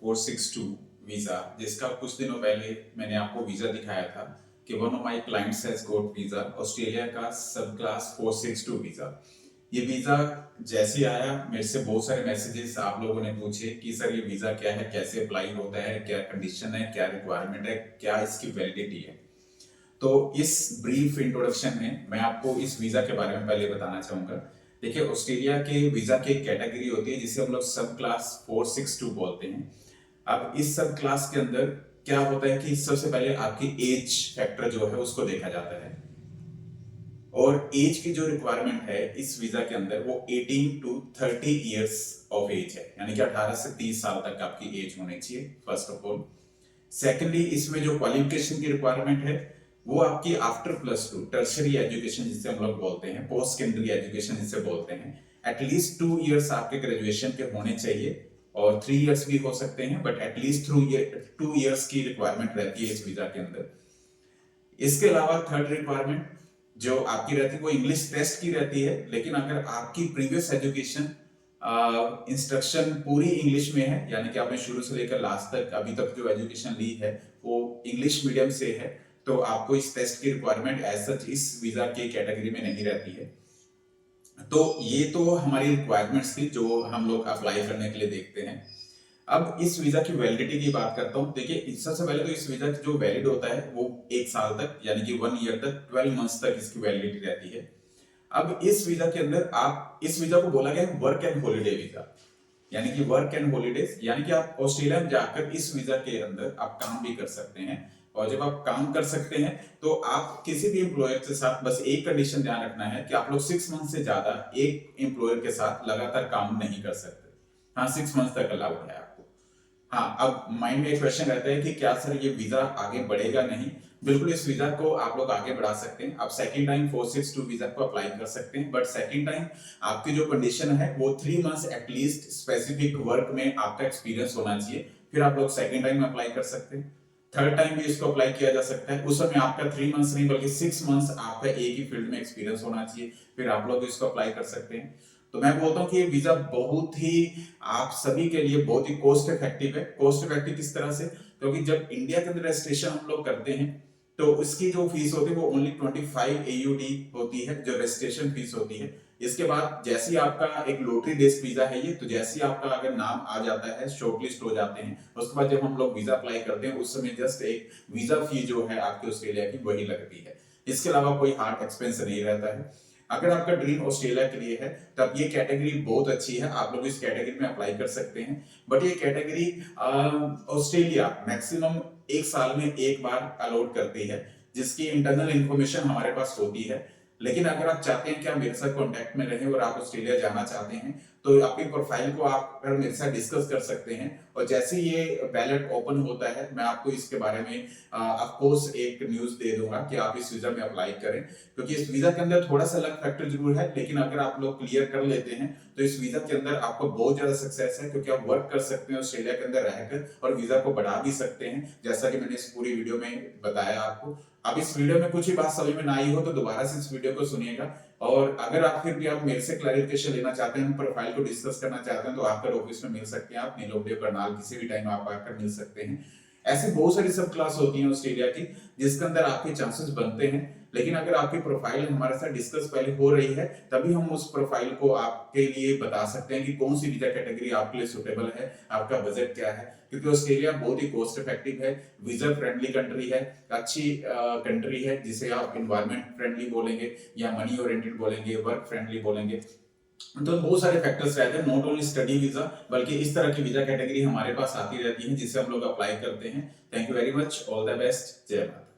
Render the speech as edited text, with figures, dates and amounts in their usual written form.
462 visa, जिसका कुछ दिनों पहले मैंने आपको वीजा दिखाया था कि one of my clients has got visa, Australia का सब क्लास 462 वीजा। ये वीजा जैसे आया मेरे से बहुत सारे मैसेजेस आप लोगों ने पूछे कि सर ये वीजा क्या है, कैसे अप्लाई होता है, क्या कंडीशन है, क्या रिक्वायरमेंट है, क्या इसकी वैलिडिटी है। तो इस ब्रीफ इंट्रोडक्शन में मैं आपको इस वीजा के बारे में पहले बताना चाहूंगा। देखिए, ऑस्ट्रेलिया के वीजा की एक कैटेगरी होती है जिसे हम लोग सब क्लास 462 बोलते हैं। अब इस सब क्लास के अंदर क्या होता है कि सबसे पहले आपकी एज फैक्टर जो है उसको देखा जाता है, और एज की जो रिक्वायरमेंट है इस वीजा के अंदर वो 18 टू 30 इयर्स ऑफ एज है, यानी कि 18 से 30 साल तक आपकी एज होनी चाहिए, फर्स्ट ऑफ ऑल। सेकेंडली, इसमें जो क्वालिफिकेशन की रिक्वायरमेंट है वो आपकी आफ्टर +2 टर्शरी एजुकेशन जिसे हम लोग बोलते हैं, पोस्ट सेकेंडरी एजुकेशन जिसे बोलते हैं, एटलीस्ट 2 इयर्स आपके ग्रेजुएशन के होने चाहिए, और 3 इयर्स भी हो सकते हैं, बट एटलीस्ट 2 इयर्स की रिक्वायरमेंट रहती है इस वीजा के अंदर। इसके अलावा थर्ड रिक्वायरमेंट जो आपकी रहती है वो इंग्लिश टेस्ट की रहती है, लेकिन अगर आपकी प्रीवियस एजुकेशन इंस्ट्रक्शन पूरी इंग्लिश में है, यानी कि आपने शुरू से लेकर लास्ट तक अभी तक जो एजुकेशन ली है वो इंग्लिश मीडियम से है, तो आपको इस टेस्ट की रिक्वायरमेंट एज सच इस वीजा के कैटेगरी में नहीं रहती है। तो ये तो हमारी रिक्वायरमेंट्स थी जो हम लोग अप्लाई करने के लिए देखते हैं। अब इस वीजा की वैलिडिटी की बात करता हूं। देखिए, सबसे पहले तो इस वीजा जो वैलिड होता है वो 1 साल तक, यानी कि 1 ईयर तक, 12 मंथ्स तक इसकी वैलिडिटी रहती है। अब इस वीजा के अंदर आप, इस वीजा को बोला गया है वर्क एंड हॉलीडे वीजा, यानी कि वर्क एंड हॉलीडेज, यानी कि आप ऑस्ट्रेलिया में जाकर इस वीजा के अंदर आप काम भी कर सकते हैं। और जब आप काम कर सकते हैं तो आप किसी भी एम्प्लॉयर के साथ, बस एक कंडीशन ध्यान रखना है कि आप लोग 6 मंथ से ज्यादा एक एम्प्लॉयर के साथ लगातार काम नहीं कर सकते। हाँ, 6 मंथ तक अलाउड है आपको। हाँ, अब माइंड में एक क्वेश्चन रहता है कि क्या सर ये वीजा आगे बढ़ेगा? नहीं, बिल्कुल इस वीजा को आप लोग आगे बढ़ा सकते हैं। आप सेकंड टाइम 462 वीजा को अप्लाई कर सकते हैं, बट सेकंड टाइम आपकी जो कंडीशन है वो 3 मंथ्स एटलीस्ट स्पेसिफिक वर्क में आपका एक्सपीरियंस होना चाहिए, फिर आप लोग सेकंड टाइम अप्लाई कर सकते हैं। थर्ड टाइम भी इसको अप्लाई किया जा सकता है, उस समय आपका 3 मंथ्स नहीं बल्कि 6 मंथ्स आपका एक ही फील्ड में एक्सपीरियंस होना चाहिए, फिर आप लोग इसको अप्लाई कर सकते हैं। तो मैं बोलता हूँ कि ये वीजा बहुत ही आप सभी के लिए बहुत ही कॉस्ट इफेक्टिव है। कॉस्ट इफेक्टिव किस तरह से? क्योंकि जब इंडिया के अंदर रजिस्ट्रेशन हम लोग करते हैं तो उसकी जो फीस होती है वो ओनली 25 AUD होती है, जो रजिस्ट्रेशन फीस होती है। इसके बाद जैसे ही आपका एक लॉटरी बेस्ड वीजा है ये, तो जैसे ही आपका अगर नाम आ जाता है, शॉर्टलिस्ट हो जाते हैं, उसके बाद जब हम लोग वीजा अप्लाई करते हैं उस समय जस्ट एक वीजा फी जो है आपकी ऑस्ट्रेलिया की वही लगती है। इसके अलावा कोई हार्ड एक्सपेंस नहीं रहता है। अगर आपका ड्रीम ऑस्ट्रेलिया के लिए है तब ये कैटेगरी बहुत अच्छी है, आप लोग इस कैटेगरी में अप्लाई कर सकते हैं। बट ये कैटेगरी ऑस्ट्रेलिया मैक्सिमम 1 साल में एक बार अलॉट करती है, जिसकी इंटरनल इंफॉर्मेशन हमारे पास होती है। लेकिन अगर आप चाहते हैं कि आप मेरे साथ कांटेक्ट में रहें और आप ऑस्ट्रेलिया जाना चाहते हैं तो आपकी प्रोफाइल को आप मेरे साथ डिस्कस कर सकते हैं, और जैसे ये बैलेट ओपन होता है मैं आपको इसके बारे में ऑफ कोर्स एक न्यूज दे दूंगा कि आप इस वीजा में अप्लाई करें। क्योंकि इस वीजा के अंदर थोड़ा सा लक फैक्टर जरूर है, लेकिन अगर आप लोग क्लियर कर लेते हैं तो इस वीजा के अंदर आपको बहुत ज्यादा सक्सेस है, क्योंकि आप वर्क कर सकते हैं ऑस्ट्रेलिया के अंदर रहकर और वीजा को बढ़ा भी सकते हैं, जैसा कि मैंने इस पूरी वीडियो में बताया आपको। अब इस वीडियो में कुछ ही बात समझ में ना आई हो तो दोबारा से इस वीडियो को सुनिएगा, और अगर आप फिर भी आप मेरे से क्लैरिफिकेशन लेना चाहते हैं, प्रोफाइल को डिस्कस करना चाहते हैं, तो आकर ऑफिस में मिल सकते हैं, आप नीलों करनाल किसी भी टाइम आप आकर मिल सकते हैं। ऐसी बहुत सारी सब क्लास होती है ऑस्ट्रेलिया की जिसके अंदर आपके चांसेस बनते हैं, लेकिन अगर आपकी प्रोफाइल हमारे साथ डिस्कस पहले हो रही है तभी हम उस प्रोफाइल को आपके लिए बता सकते हैं कि कौन सी वीजा कैटेगरी आपके लिए सुटेबल है, आपका बजट क्या है। क्योंकि ऑस्ट्रेलिया बहुत ही कॉस्ट इफेक्टिव है, वीजा फ्रेंडली कंट्री है, अच्छी कंट्री है जिसे आप एनवायरमेंट फ्रेंडली बोलेंगे या मनी ओरिएंटेड बोलेंगे, वर्क फ्रेंडली बोलेंगे। तो बहुत सारे फैक्टर्स रहते हैं, नॉट ओनली स्टडी वीजा बल्कि इस तरह की वीजा कैटेगरी हमारे पास आती रहती है जिससे हम लोग अप्लाई करते हैं। Thank you very much, all the best, जय भारत।